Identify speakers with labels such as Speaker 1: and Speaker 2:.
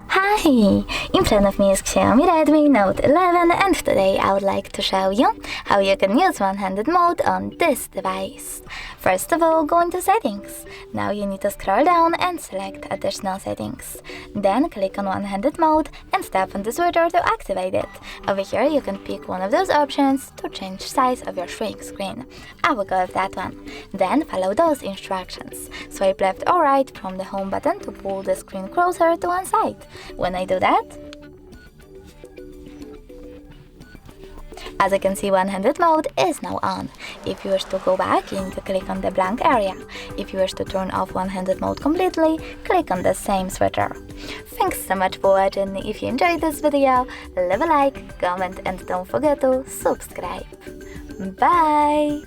Speaker 1: Hi! In front of me is Xiaomi Redmi Note 11 and today I would like to show you how you can use one-handed mode on this device. First of all, go into settings. Now you need to scroll down and select additional settings. Then click on one-handed mode and tap on the switcher to activate it. Over here you can pick one of those options to change size of your shrink screen. I will go with that one. Then follow those instructions. Swipe left or right from the home button to pull the screen closer to one side. When I do that, as you can see, one-handed mode is now on. If you wish to go back, you need to click on the blank area. If you wish to turn off one-handed mode completely, click on the same switcher. Thanks so much for watching. If you enjoyed this video, leave a like, comment and don't forget to subscribe. Bye!